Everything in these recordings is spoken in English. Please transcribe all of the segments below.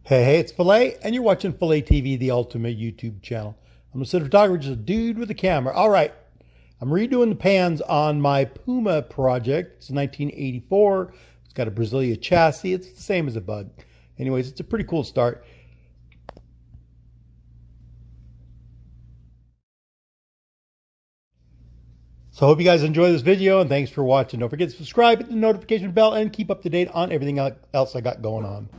Hey, it's Phila, and you're watching Phila TV, the ultimate YouTube channel. I'm a center photographer, just a dude with a camera. All right, I'm redoing the pans on my Puma project. It's 1984. It's got a Brasilia chassis. It's the same as a Bug. Anyways, it's a pretty cool start. So I hope you guys enjoy this video, and thanks for watching. Don't forget to subscribe, hit the notification bell, and keep up to date on everything else I got going on.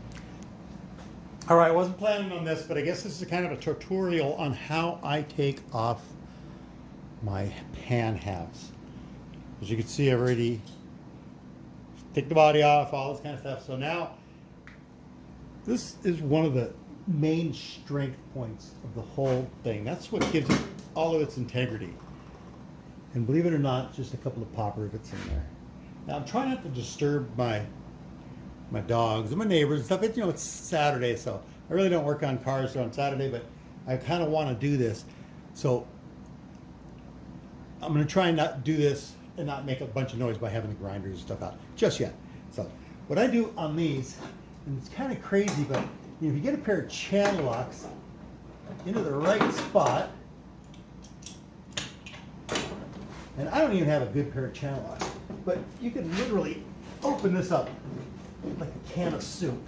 All right, I wasn't planning on this, but I guess this is kind of a tutorial on how I take off my pan halves. As you can see, I've already take the body off, all this kind of stuff. So now, this is one of the main strength points of the whole thing. That's what gives it all of its integrity. And believe it or not, just a couple of pop rivets in there. Now, I'm trying not to disturb my dogs and my neighbors and stuff. It's Saturday, so I really don't work on cars on Saturday, but I kind of want to do this. So I'm going to try and not do this and not make a bunch of noise by having the grinders and stuff out just yet. So what I do on these, and it's kind of crazy, but if you get a pair of channel locks into the right spot, and I don't even have a good pair of channel locks, but you can literally open this up like a can of soup.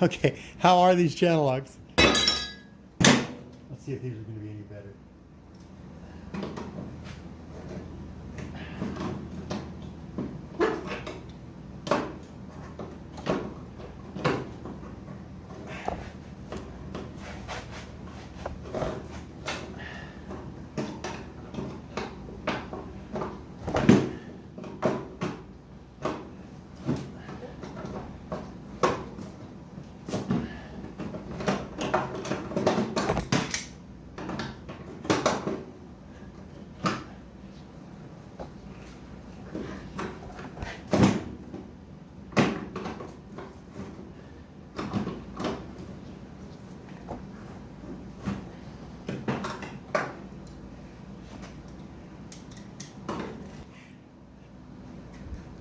Okay, how are these channel locks? Let's see if these are going to be any better.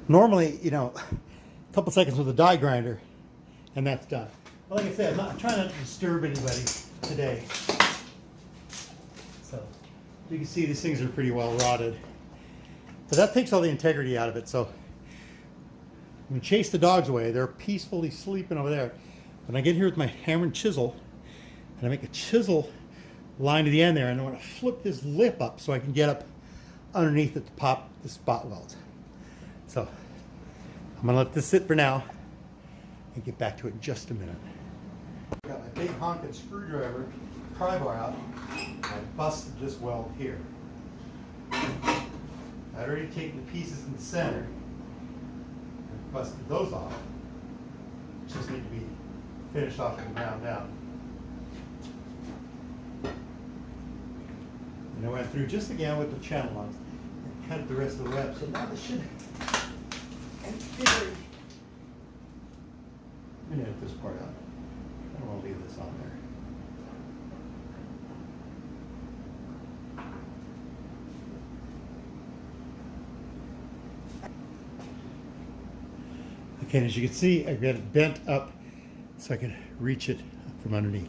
Normally, a couple seconds with a die grinder, and that's done. But like I said, I'm trying not to disturb anybody today. So you can see these things are pretty well rotted. But that takes all the integrity out of it. So I'm going to chase the dogs away. They're peacefully sleeping over there. When I get here with my hammer and chisel, and I make a chisel line to the end there, and I want to flip this lip up so I can get up underneath it to pop the spot welds. So I'm going to let this sit for now and get back to it in just a minute. I got my big honking screwdriver, pry bar out, and I busted this weld here. I'd already taken the pieces in the center and busted those off. Just need to be finished off and ground down. And I went through just again with the channel locks and cut the rest of the web. So now this should. And I'm going to edit this part out. I don't want to leave this on there. Okay, and as you can see, I've got it bent up so I can reach it from underneath.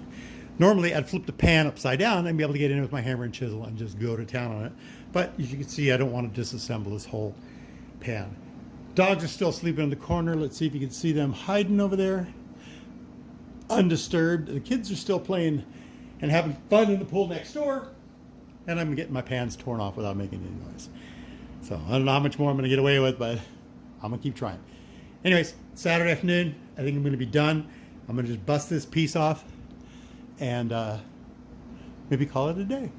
Normally, I'd flip the pan upside down and be able to get in with my hammer and chisel and just go to town on it. But as you can see, I don't want to disassemble this whole pan. Dogs are still sleeping in the corner. Let's see if you can see them hiding over there. Undisturbed. The kids are still playing and having fun in the pool next door. And I'm getting my pans torn off without making any noise. So I don't know how much more I'm going to get away with, but I'm going to keep trying. Anyways, Saturday afternoon, I think I'm going to be done. I'm going to just bust this piece off and maybe call it a day.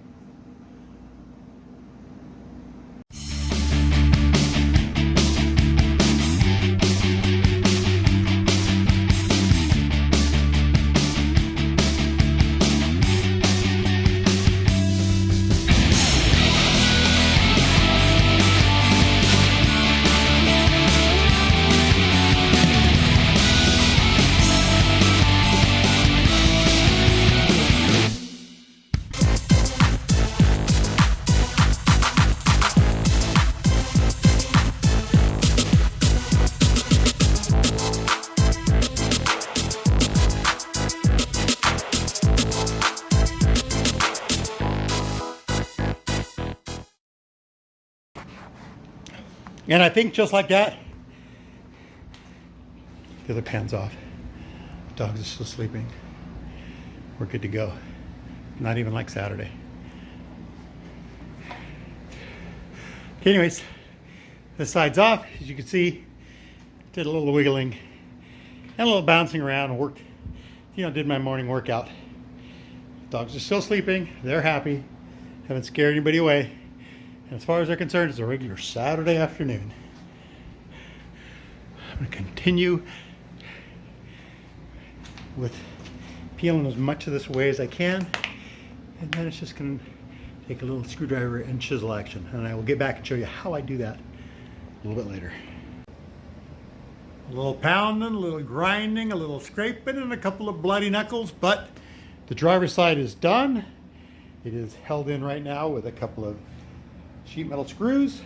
And I think just like that, the other pan's off. Dogs are still sleeping. We're good to go. Not even like Saturday. Okay, anyways, this side's off. As you can see, did a little wiggling and a little bouncing around. Worked, did my morning workout. Dogs are still sleeping. They're happy. Haven't scared anybody away. And as far as they're concerned, it's a regular Saturday afternoon. I'm going to continue with peeling as much of this away as I can. And then it's just going to take a little screwdriver and chisel action. And I will get back and show you how I do that a little bit later. A little pounding, a little grinding, a little scraping, and a couple of bloody knuckles. But the driver's side is done. It is held in right now with a couple of sheet metal screws.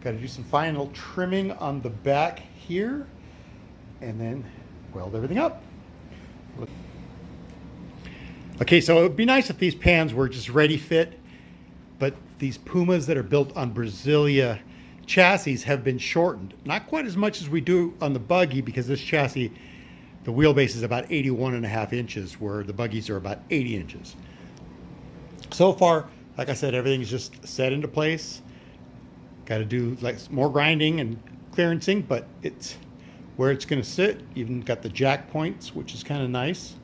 Got to do some final trimming on the back here and then weld everything up. Okay, so it would be nice if these pans were just ready fit, but these Pumas that are built on Brasilia chassis have been shortened. Not quite as much as we do on the buggy, because this chassis, the wheelbase is about 81.5 inches, where the buggies are about 80 inches. So far, like I said, everything's just set into place. Got to do like more grinding and clearancing, but it's where it's going to sit. Even got the jack points, which is kind of nice.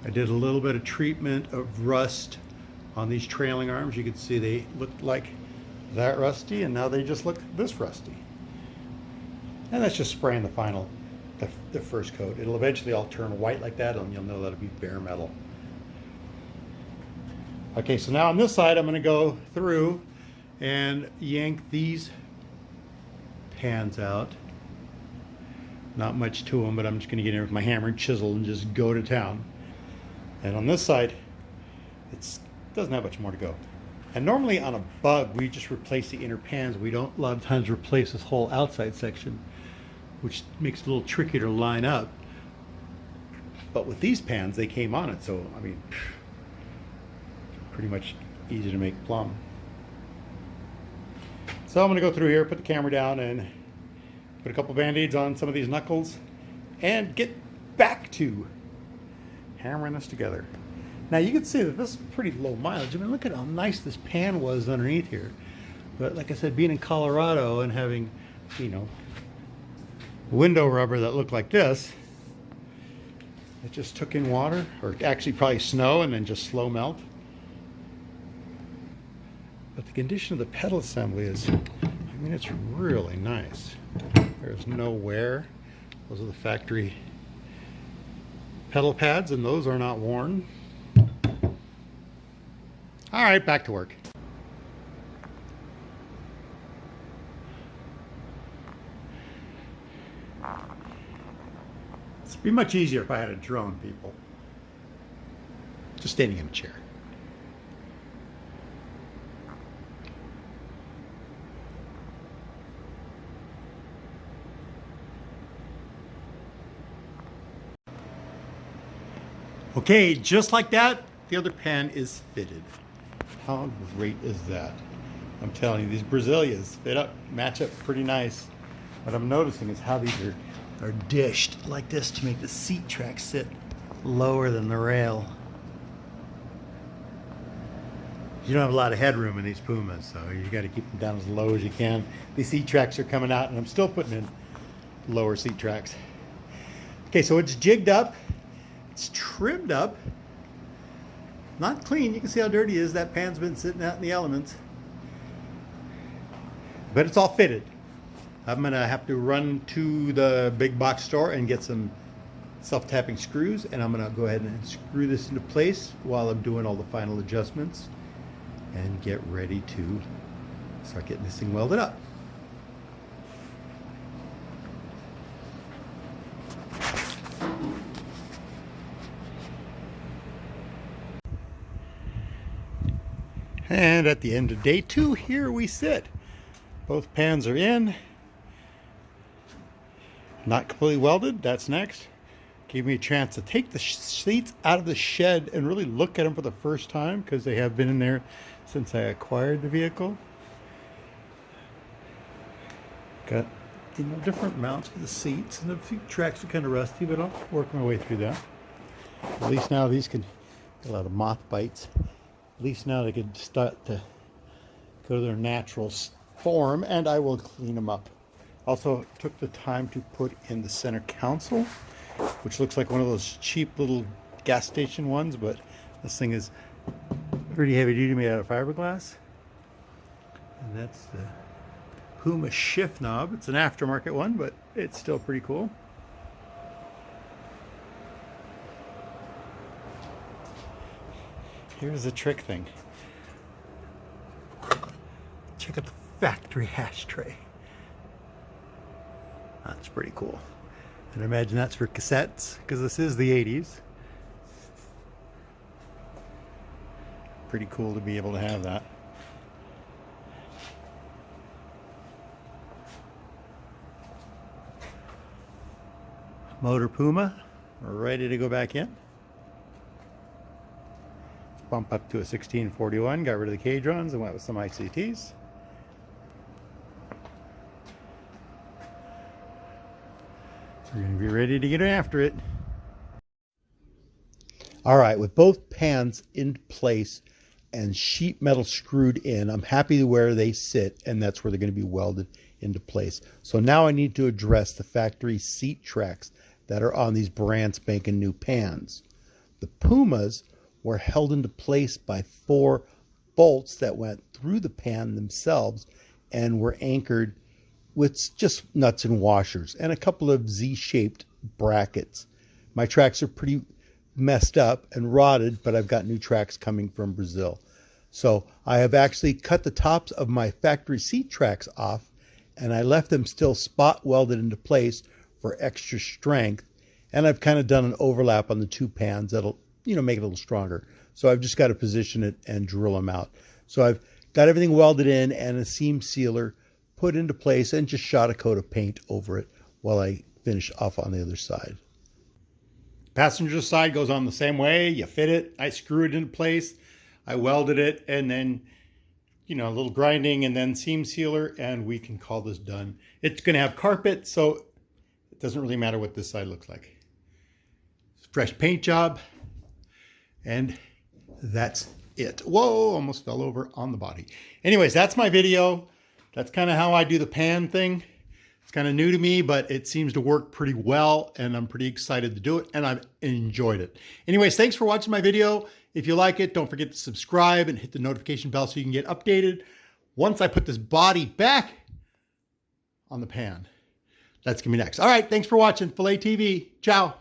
I did a little bit of treatment of rust on these trailing arms. You can see they looked like that rusty, and now they just look this rusty. And that's just spraying the first coat. It'll eventually all turn white like that, and you'll know that'll be bare metal. Okay, so now on this side, I'm going to go through and yank these pans out. Not much to them, but I'm just going to get in with my hammer and chisel and just go to town. And on this side, it doesn't have much more to go. And normally on a bug, we just replace the inner pans. We don't a lot of times replace this whole outside section, which makes it a little trickier to line up. But with these pans, they came on it, so I mean, pretty much easy to make plumb. So I'm going to go through here, put the camera down, and put a couple band-aids on some of these knuckles, and get back to hammering this together. Now you can see that this is pretty low mileage. I mean, look at how nice this pan was underneath here. But like I said, being in Colorado and having, window rubber that looked like this, it just took in water, or actually probably snow, and then just slow melt. But the condition of the pedal assembly is, it's really nice. There's no wear. Those are the factory pedal pads, and those are not worn. All right, back to work. It'd be much easier if I had a drone, people. Just standing in a chair. Okay, just like that, the other pan is fitted. How great is that? I'm telling you, these Brasilias match up pretty nice. What I'm noticing is how these are dished like this to make the seat track sit lower than the rail. You don't have a lot of headroom in these Pumas, so you got to keep them down as low as you can. These seat tracks are coming out, and I'm still putting in lower seat tracks. Okay, so it's jigged up. It's trimmed up. Not clean. You can see how dirty it is. That pan's been sitting out in the elements. But it's all fitted. I'm going to have to run to the big box store and get some self-tapping screws, and I'm going to go ahead and screw this into place while I'm doing all the final adjustments and get ready to start getting this thing welded up. And at the end of day 2, here we sit. Both pans are in. Not completely welded, that's next. Gave me a chance to take the seats out of the shed and really look at them for the first time, because they have been in there since I acquired the vehicle. Got, you know, different mounts for the seats, and a few tracks are kind of rusty, but I'll work my way through that. At least now these can get a lot of moth bites. At least now they can start to go to their natural form, and I will clean them up. Also took the time to put in the center console, which looks like one of those cheap little gas station ones, but this thing is pretty heavy duty, made out of fiberglass. And that's the Puma shift knob. It's an aftermarket one, but it's still pretty cool. Here's the trick thing. Check out the factory ashtray. That's pretty cool. And I imagine that's for cassettes, because this is the 80s. Pretty cool to be able to have that. Motor Puma, ready to go back in. Let's bump up to a 1641, got rid of the cage runs and went with some ICTs. We're going to be ready to get after it. All right, with both pans in place and sheet metal screwed in, I'm happy where they sit, and that's where they're going to be welded into place. So now I need to address the factory seat tracks that are on these brand spanking new pans. The Pumas were held into place by 4 bolts that went through the pan themselves and were anchored with just nuts and washers and a couple of Z-shaped brackets. My tracks are pretty messed up and rotted, but I've got new tracks coming from Brazil. So I have actually cut the tops of my factory seat tracks off, and I left them still spot welded into place for extra strength. And I've kind of done an overlap on the 2 pans that'll, you know, make it a little stronger. So I've just got to position it and drill them out. So I've got everything welded in and a seam sealer put into place, and just shot a coat of paint over it while I finish off on the other side. Passenger side goes on the same way. You fit it. I screw it into place. I welded it, and then, you know, a little grinding and then seam sealer, and we can call this done. It's going to have carpet, so it doesn't really matter what this side looks like. Fresh paint job, and that's it. Whoa, almost fell over on the body. Anyways, that's my video. That's kind of how I do the pan thing. It's kind of new to me, but it seems to work pretty well, and I'm pretty excited to do it, and I've enjoyed it. Anyways, thanks for watching my video. If you like it, don't forget to subscribe and hit the notification bell so you can get updated once I put this body back on the pan. That's going to be next. All right, thanks for watching Phila TV. Ciao.